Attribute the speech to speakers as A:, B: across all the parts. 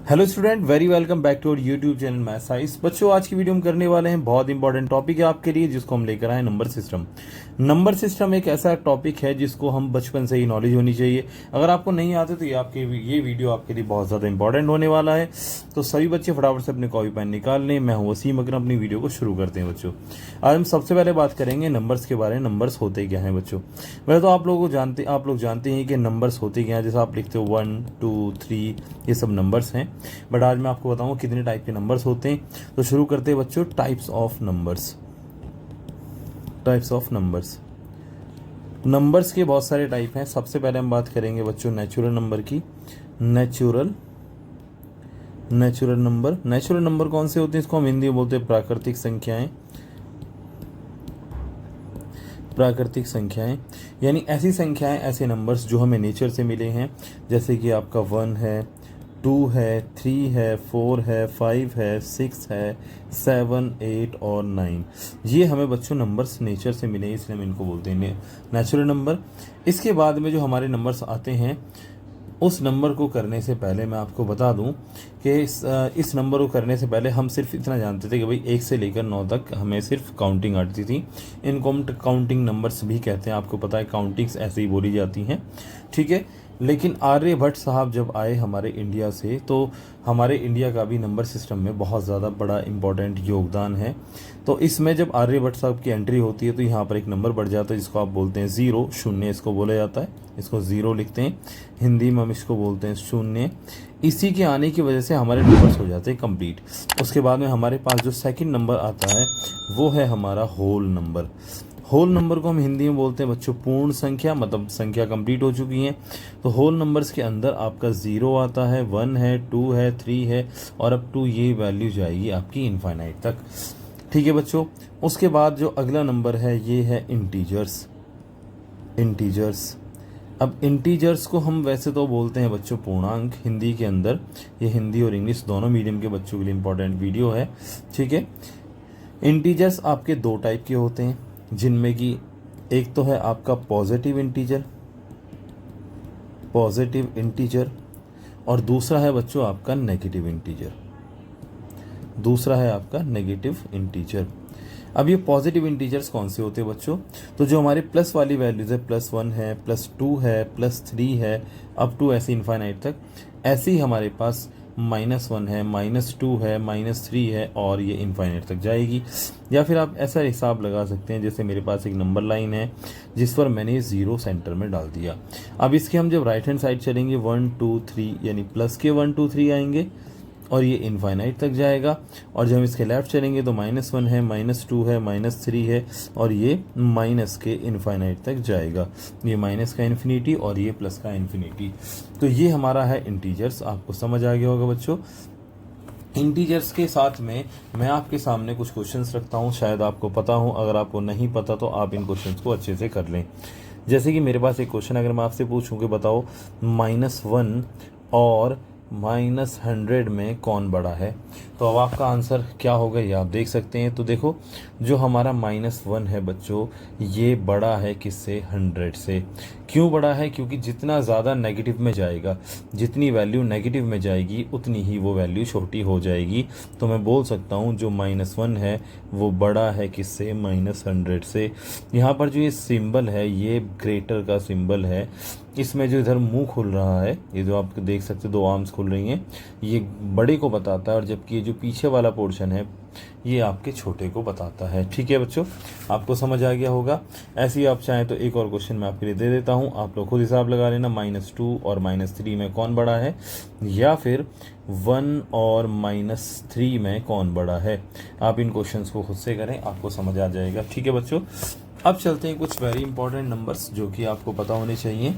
A: Hello student, very welcome back to our YouTube channel math science. बच्चों, आज की video में करने वाले हैं बहुत इंपॉर्टेंट टॉपिक है आपके लिए, जिसको हम लेकर आए नंबर सिस्टम। नंबर सिस्टम एक ऐसा टॉपिक है जिसको हम बचपन से ही नॉलेज होनी चाहिए। अगर आपको नहीं आते तो ये वीडियो आपके लिए बहुत ज़्यादा इंपॉर्टेंट होने वाला है। तो सभी बच्चे फटाफट से अपने कॉपी पेन निकाल लें। मैं हूँ वसीम अकरम, अपनी वीडियो को शुरू करते हैं बच्चों। आज हम सबसे पहले बात करेंगे नंबर्स के बारे में। नंबर्स होते क्या हैं बच्चों? वैसे तो आप लोग जानते हैं कि नंबर्स होते क्या हैं। जैसे आप लिखते हो 1 2 3, ये सब नंबर्स हैं। बट आज मैं आपको बताऊंगा कितने टाइप के नंबर्स होते हैं। तो शुरू करते हैं बच्चों, types of numbers. Types of numbers, numbers के बहुत सारे टाइप हैं। सबसे पहले हम बात करेंगे बच्चों नेचुरल नंबर की। नेचुरल नंबर कौन से होते हैं? इसको हम हिंदी में बोलते हैं प्राकृतिक संख्याएं। प्राकृतिक संख्याएं यानी ऐसी संख्याएं, ऐसे नंबर्स जो हमें नेचर से मिले हैं। जैसे कि आपका 1 है, 2 है, 3 है, 4 है, 5 है, 6 है, 7, 8 और 9। ये हमें बच्चों नंबर्स नेचर से मिले हैं, इसलिए हम इनको बोलते हैं नेचुरल नंबर। इसके बाद में जो हमारे नंबर्स आते हैं, उस नंबर को करने से पहले मैं आपको बता दूं कि इस नंबर को करने से पहले हम सिर्फ इतना जानते थे कि भाई 1 से लेकर 9 तक हमें सिर्फ काउंटिंग आती थी। इनको हम काउंटिंग नंबर्स भी कहते हैं। आपको पता है काउंटिंग्स ऐसे ही बोली जाती हैं, ठीक है। लेकिन आर्यभट्ट साहब जब आए हमारे इंडिया से, तो हमारे इंडिया का भी नंबर सिस्टम में बहुत ज़्यादा बड़ा इंपॉर्टेंट योगदान है। तो इसमें जब आर्यभट्ट साहब की एंट्री होती है तो यहाँ पर एक नंबर बढ़ जाता है, जिसको आप बोलते हैं ज़ीरो, शून्य इसको बोला जाता है। इसको ज़ीरो लिखते हैं, हिंदी में हम इसको बोलते हैं शून्य। इसी के आने की वजह से हमारे नंबर्स हो जाते हैं कंप्लीट। उसके बाद में हमारे पास जो सेकंड नंबर आता है वो है हमारा होल नंबर। होल नंबर को हम हिंदी में बोलते हैं बच्चों पूर्ण संख्या, मतलब संख्या कंप्लीट हो चुकी है। तो होल नंबर्स के अंदर आपका 0 आता है, 1 है, 2 है, 3 है और अप टू ये वैल्यू जाएगी आपकी इनफाइनाइट तक, ठीक है बच्चों। उसके बाद जो अगला नंबर है ये है इंटीजर्स। अब इंटीजर्स को हम वैसे तो बोलते हैं बच्चों पूर्णांक हिंदी के अंदर। ये हिंदी और इंग्लिश दोनों मीडियम के बच्चों के लिए इंपॉर्टेंट वीडियो है, ठीक है। इंटीजर्स आपके दो टाइप के होते हैं, जिनमें कि एक तो है आपका पॉजिटिव इंटीजर और दूसरा है बच्चों आपका नेगेटिव इंटीजर। अब ये पॉजिटिव इंटीजर्स कौन से होते हैं बच्चों? तो जो हमारे प्लस वाली वैल्यूज है, +1 है, +2 है, +3 है, अप टू ऐसे इनफाइनाइट तक, ऐसे ही हमारे पास -1 है, -2 है, -3 है और ये इनफाइनाइट तक जाएगी। या फिर आप ऐसा हिसाब लगा सकते हैं, जैसे मेरे पास एक नंबर लाइन है जिस पर मैंने 0 सेंटर में डाल दिया। अब इसके हम जब राइट हैंड साइड चलेंगे 1 2 3 यानी प्लस के 1 2 3 आएंगे और ये इनफाइनाइट तक जाएगा। और जब हम इसके लेफ्ट चलेंगे तो -1 है, -2 है, -3 है और ये माइनस के इनफाइनाइट तक जाएगा। ये माइनस का इन्फिनिटी और ये प्लस का इन्फिनिटी। तो ये हमारा है इंटीजर्स। आपको समझ आ गया होगा बच्चों। इंटीजर्स के साथ में मैं आपके सामने कुछ क्वेश्चंस रखता हूँ, शायद आपको पता हो। अगर आपको नहीं पता तो आप इन क्वेश्चंस को अच्छे से कर लें। जैसे कि मेरे पास एक क्वेश्चन, अगर मैं आपसे पूछूं कि बताओ -1 और -100 में कौन बड़ा है, तो अब आपका आंसर क्या होगा ये आप देख सकते हैं। तो देखो, जो हमारा -1 है बच्चों, ये बड़ा है किससे? 100 से। क्यों बड़ा है? क्योंकि जितना ज़्यादा नेगेटिव में जाएगा, जितनी वैल्यू नेगेटिव में जाएगी उतनी ही वो वैल्यू छोटी हो जाएगी। तो मैं बोल सकता हूँ जो -1 है वो बड़ा है किससे? -100 से। यहाँ पर जो ये सिंबल है ये ग्रेटर का सिंबल है। इसमें जो इधर मुंह खुल रहा है, ये जो आप देख सकते हो 2 आर्म्स खुल रही हैं, ये बड़े को बताता है। और जबकि ये जो पीछे वाला पोर्शन है ये आपके छोटे को बताता है, ठीक है बच्चों। आपको समझ आ गया होगा। ऐसे ही आप चाहें तो एक और क्वेश्चन मैं आपके लिए दे देता हूं, आप लोग खुद हिसाब लगा लेना। -2 और -3 में कौन बड़ा है, या फिर 1 और -3 में कौन बड़ा है? आप इन क्वेश्चंस को खुद से करें, आपको समझ आ जाएगा, ठीक है बच्चों। अब चलते हैं कुछ वेरी इंपॉर्टेंट नंबर्स जो कि आपको पता होने चाहिए,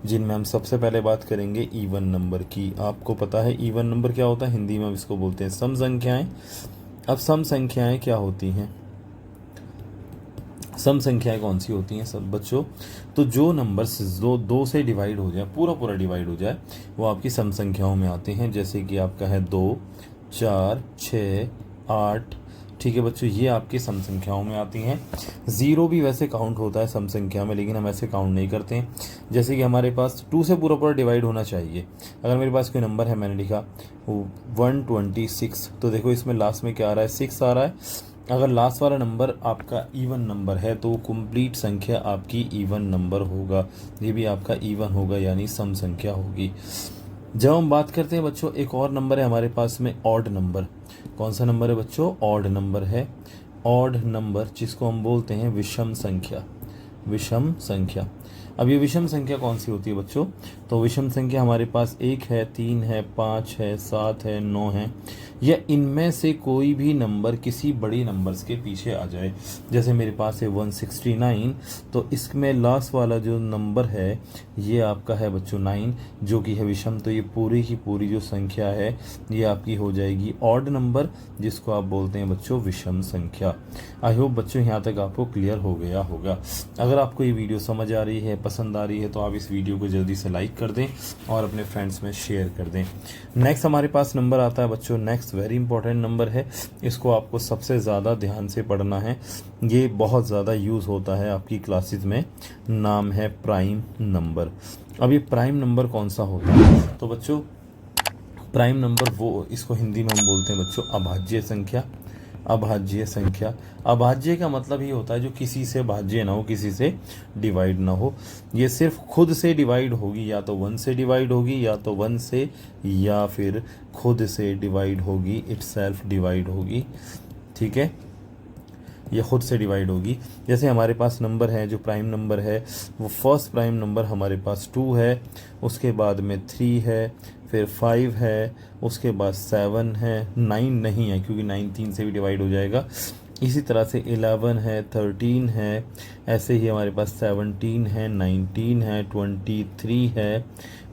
A: जिनमें हम सबसे पहले बात करेंगे इवन नंबर की। आपको पता है इवन नंबर क्या होता है? हिंदी में हम इसको बोलते हैं सम संख्याएं। अब सम संख्याएं क्या होती हैं? सम संख्याएं कौन सी होती हैं सब बच्चों? तो जो नंबर्स दो से डिवाइड हो जाए, पूरा डिवाइड हो जाए, वो आपकी सम संख्याओं में आते हैं। जैसे कि आपका है 2 4 6 8 ठीक है बच्चों, ये आपकी सम संख्याओं में आती हैं। ज़ीरो भी वैसे काउंट होता है सम संख्या में, लेकिन हम ऐसे काउंट नहीं करते हैं। जैसे कि हमारे पास 2 से पूरा पूरा डिवाइड होना चाहिए। अगर मेरे पास कोई नंबर है, मैंने लिखा 126, तो देखो इसमें लास्ट में क्या आ रहा है, 6 आ रहा है। अगर लास्ट वाला नंबर आपका इवन नंबर है तो कंप्लीट संख्या आपकी इवन नंबर होगा, ये भी आपका इवन होगा, यानी सम संख्या होगी। जब हम बात करते हैं बच्चों, एक और नंबर है हमारे पास में, ऑड नंबर। कौन सा नंबर है बच्चों? ऑड नंबर है। ऑड नंबर जिसको हम बोलते हैं विषम संख्या। विषम संख्या। अब ये विषम संख्या कौन सी होती है बच्चों? तो विषम संख्या हमारे पास 1 है, 3 है, 5 है, 7 है, 9 है, या इनमें से कोई भी नंबर किसी बड़ी नंबर्स के पीछे आ जाए। जैसे मेरे पास है 169, तो इसमें लास्ट वाला जो नंबर है ये आपका है बच्चों 9, जो कि है विषम। तो ये पूरी की पूरी जो संख्या है ये आपकी हो जाएगी ऑड नंबर, जिसको आप बोलते हैं बच्चों विषम संख्या। आई होप बच्चों यहाँ तक आपको क्लियर हो गया होगा। अगर आपको ये वीडियो समझ आ रही है, पसंद आ रही है, तो आप इस वीडियो को जल्दी से लाइक कर दें और अपने फ्रेंड्स में शेयर कर दें। नेक्स्ट हमारे पास नंबर आता है बच्चों, नेक्स्ट वेरी इंपॉर्टेंट नंबर है। इसको आपको सबसे ज़्यादा ध्यान से पढ़ना है, ये बहुत ज़्यादा यूज़ होता है आपकी क्लासेस में। नाम है प्राइम नंबर। अब ये प्राइम नंबर कौन सा होता है? तो बच्चों प्राइम नंबर वो, इसको हिंदी में हम बोलते हैं बच्चों अभाज्य संख्या। अभाज्य संख्या। अभाज्य का मतलब ये होता है जो किसी से भाज्य ना हो, किसी से डिवाइड ना हो। ये सिर्फ खुद से डिवाइड होगी, या तो 1 से डिवाइड होगी, या तो 1 से, या फिर खुद से डिवाइड होगी, इटसेल्फ डिवाइड होगी। ठीक है, ये खुद से डिवाइड होगी। जैसे हमारे पास नंबर है, जो प्राइम नंबर है वो फर्स्ट प्राइम नंबर हमारे पास 2 है, उसके बाद में 3 है, फिर 5 है, उसके बाद 7 है, 9 नहीं है क्योंकि 9 3 से भी डिवाइड हो जाएगा। इसी तरह से 11 है, 13 है, ऐसे ही हमारे पास 17 है, 19 है, 23 है,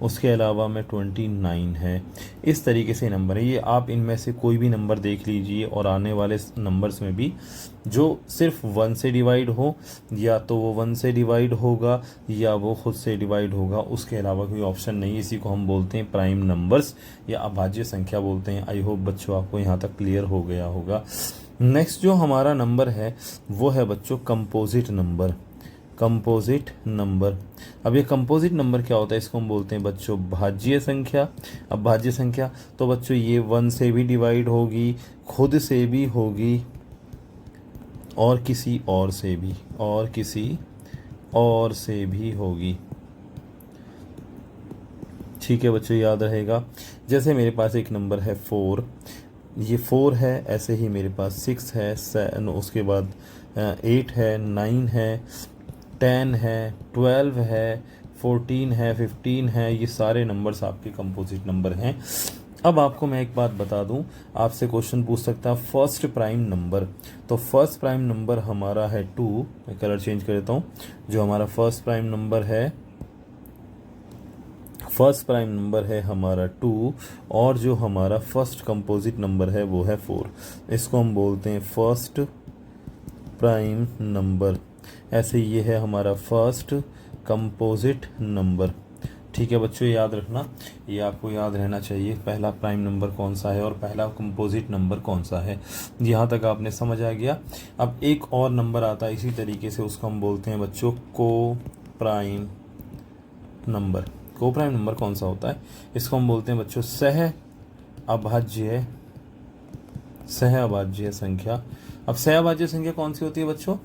A: उसके अलावा में 29 है। इस तरीके से नंबर है ये। आप इनमें से कोई भी नंबर देख लीजिए और आने वाले नंबर्स में भी जो सिर्फ 1 से डिवाइड हो, या तो वो 1 से डिवाइड होगा या वो खुद से डिवाइड होगा, उसके अलावा कोई ऑप्शन नहीं। इसी को हम बोलते हैं प्राइम नंबर्स या अभाज्य संख्या बोलते हैं। आई होप बच्चों आपको यहाँ तक क्लियर हो गया होगा। नेक्स्ट जो हमारा नंबर है वो है बच्चों कंपोजिट नंबर। Composite number. अब ये कंपोजिट नंबर क्या होता है? इसको हम बोलते हैं बच्चों भाज्य संख्या। अब भाज्य संख्या तो बच्चों ये 1 से भी डिवाइड होगी, खुद से भी होगी, और किसी और से भी, और किसी और से भी होगी। ठीक है बच्चों, याद रहेगा। जैसे मेरे पास एक नंबर है 4, ये 4 है, ऐसे ही मेरे पास 6 है, उसके बाद 8 है, 9 है, 10 है, 12 है, 14 है, 15 है। ये सारे नंबर्स आपके कंपोजिट नंबर हैं। अब आपको मैं एक बात बता दूं, आपसे क्वेश्चन पूछ सकता है फर्स्ट प्राइम नंबर। तो फर्स्ट प्राइम नंबर हमारा है 2। मैं कलर चेंज कर देता हूं। जो हमारा फर्स्ट प्राइम नंबर है, फर्स्ट प्राइम नंबर है हमारा 2, और जो हमारा फर्स्ट कंपोजिट नंबर है वो है 4। इसको हम बोलते हैं फर्स्ट प्राइम नंबर। ऐसे ये है हमारा फर्स्ट कंपोजिट नंबर। ठीक है बच्चों, याद रखना, ये आपको याद रहना चाहिए पहला प्राइम नंबर कौन सा है और पहला कंपोजिट नंबर कौन सा है। यहाँ तक आपने समझ आ गया। अब एक और नंबर आता है इसी तरीके से, उसको हम बोलते हैं बच्चों को प्राइम नंबर। को प्राइम नंबर कौन सा होता है? इसको हम बोलते हैं बच्चों सह अभाज्य संख्या। अब सह अभाज्य संख्या कौन सी होती है बच्चों?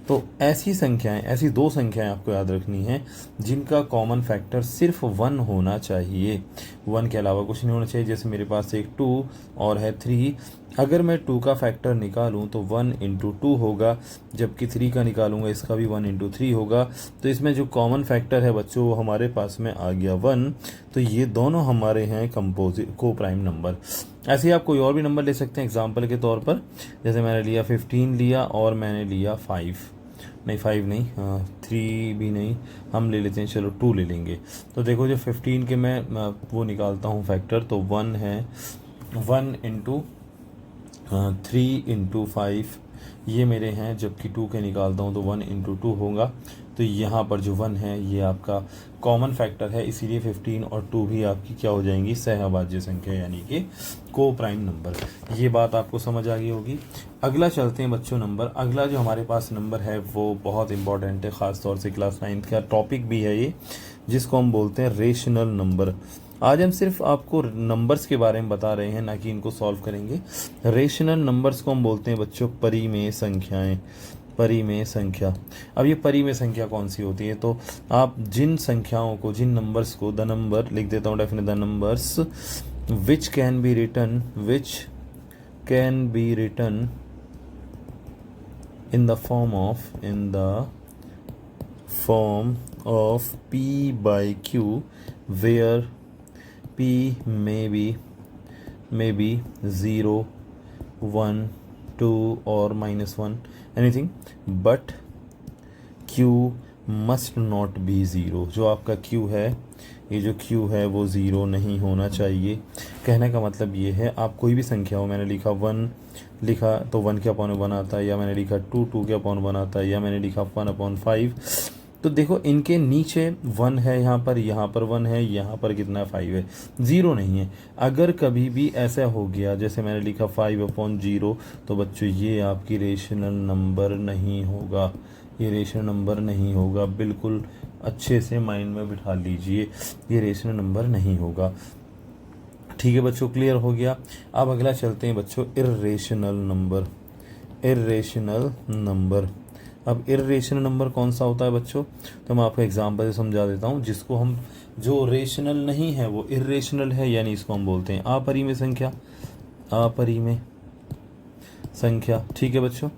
A: तो ऐसी संख्याएं, ऐसी 2 संख्याएं आपको याद रखनी है जिनका कॉमन फैक्टर सिर्फ 1 होना चाहिए, 1 के अलावा कुछ नहीं होना चाहिए। जैसे मेरे पास एक 2 और है 3। अगर मैं 2 का फैक्टर निकालूं तो 1 इंटू 2 होगा, जबकि 3 का निकालूंगा इसका भी 1 इंटू 3 होगा। तो इसमें जो कॉमन फैक्टर है बच्चों वो हमारे पास में आ गया 1। तो ये दोनों हमारे हैं कंपोजिट को प्राइम नंबर। ऐसे ही आप कोई और भी नंबर ले सकते हैं एग्जाम्पल के तौर पर। जैसे मैंने लिया 15 लिया और मैंने लिया 5 नहीं 5 नहीं, 3 भी नहीं, हम ले लेते हैं, चलो 2 ले लेंगे। तो देखो जो 15 के मैं वो निकालता हूँ फैक्टर, तो 1 है, 1 इंटू 3 इंटू 5 ये मेरे हैं, जबकि 2 के निकालता हूँ तो 1 इंटू 2 होगा। तो यहाँ पर जो 1 है ये आपका कॉमन फैक्टर है, इसीलिए 15 और 2 भी आपकी क्या हो जाएंगी, सहअभाज्य संख्या यानी कि को प्राइम नंबर। ये बात आपको समझ आ गई होगी। अगला चलते हैं बच्चों नंबर। अगला जो हमारे पास नंबर है वो बहुत इंपॉर्टेंट है, ख़ास तौर से क्लास 9 का टॉपिक भी है ये, जिसको हम बोलते हैं रेशनल नंबर। आज हम सिर्फ आपको नंबर्स के बारे में बता रहे हैं, ना कि इनको सॉल्व करेंगे। रेशनल नंबर्स को हम बोलते हैं बच्चों परिमेय संख्याएं, परिमेय संख्या। अब ये परिमेय संख्या कौन सी होती है, तो आप जिन संख्याओं को, जिन नंबर्स को, द नंबर लिख देता हूँ, definite the numbers which can be written in the form of P by Q, where P may be 0, 1, 2 or -1, anything, but Q must not be 0। जो आपका Q है, ये जो Q है वो 0 नहीं होना चाहिए। कहने का मतलब ये है, आप कोई भी संख्या हो, मैंने लिखा 1 लिखा तो 1 के अपॉन 1 आता है, या मैंने लिखा 2 के अपॉन 1 आता है, या मैंने लिखा 1/5, तो देखो इनके नीचे 1 है, यहाँ पर 1 है, यहाँ पर कितना 5 है, 0 नहीं है। अगर कभी भी ऐसा हो गया, जैसे मैंने लिखा 5/0, तो बच्चों ये आपकी रेशनल नंबर नहीं होगा, ये रेशनल नंबर नहीं होगा। बिल्कुल अच्छे से माइंड में बिठा लीजिए, ये रेशनल नंबर नहीं होगा। ठीक है बच्चों, क्लियर हो गया। अब अगला चलते हैं बच्चों इर्रेशनल नंबर। इर्रेशनल नंबर, अब इर्रेशनल नंबर कौन सा होता है बच्चों, तो मैं आपको एग्जाम्पल से समझा देता हूँ। जिसको हम, जो रेशनल नहीं है वो इर्रेशनल है, यानी इसको हम बोलते हैं अपरिमेय संख्या, अपरिमेय संख्या। ठीक है बच्चों,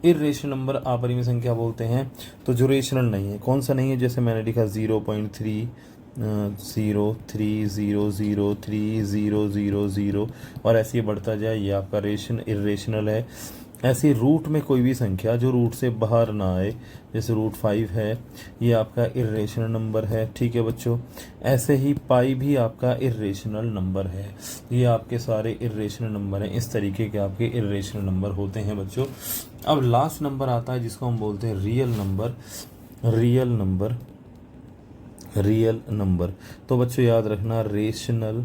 A: इर्रेशनल नंबर अपरिमेय संख्या बोलते हैं। तो जो रेशनल नहीं है, कौन सा नहीं है, जैसे मैंने लिखा 0.3003003000 और ऐसे ही बढ़ता जाए, ये आपका इर्रेशनल है। ऐसे रूट में कोई भी संख्या जो रूट से बाहर ना आए, जैसे √5 है, ये आपका इर्रेशनल नंबर है। ठीक है बच्चों, ऐसे ही पाई भी आपका इर्रेशनल नंबर है। ये आपके सारे इर्रेशनल नंबर हैं, इस तरीके के आपके इर्रेशनल नंबर होते हैं बच्चों। अब लास्ट नंबर आता है जिसको हम बोलते हैं real number. Real number, real number, तो बच्चों याद रखना, रेशनल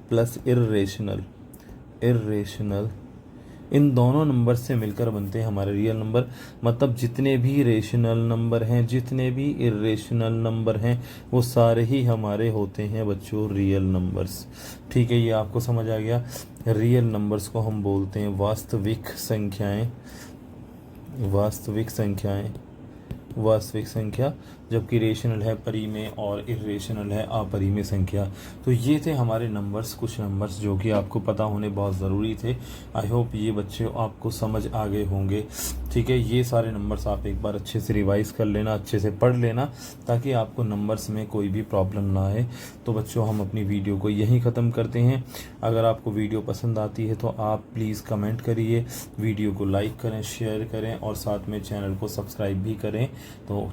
A: प्लस इर्रेशनल, इर्रेशनल, इन दोनों नंबर से मिलकर बनते हैं हमारे रियल नंबर। मतलब जितने भी रेशनल नंबर हैं, जितने भी इर्रेशनल नंबर हैं, वो सारे ही हमारे होते हैं बच्चों रियल नंबर्स। ठीक है, ये आपको समझ आ गया। रियल नंबर्स को हम बोलते हैं वास्तविक संख्याएं, वास्तविक संख्याएं, वास्तविक संख्या, जबकि रेशनल है परिमेय और इर्रेशनल है अपरिमेय संख्या। तो ये थे हमारे नंबर्स, कुछ नंबर्स जो कि आपको पता होने बहुत ज़रूरी थे। आई होप ये बच्चे आपको समझ आ गए होंगे। ठीक है, ये सारे नंबर्स आप एक बार अच्छे से रिवाइज कर लेना, अच्छे से पढ़ लेना, ताकि आपको नंबर्स में कोई भी प्रॉब्लम ना आए। तो बच्चों हम अपनी वीडियो को यहीं ख़त्म करते हैं। अगर आपको वीडियो पसंद आती है तो आप प्लीज़ कमेंट करिए, वीडियो को लाइक करें, शेयर करें और साथ में चैनल को सब्सक्राइब भी करें। तो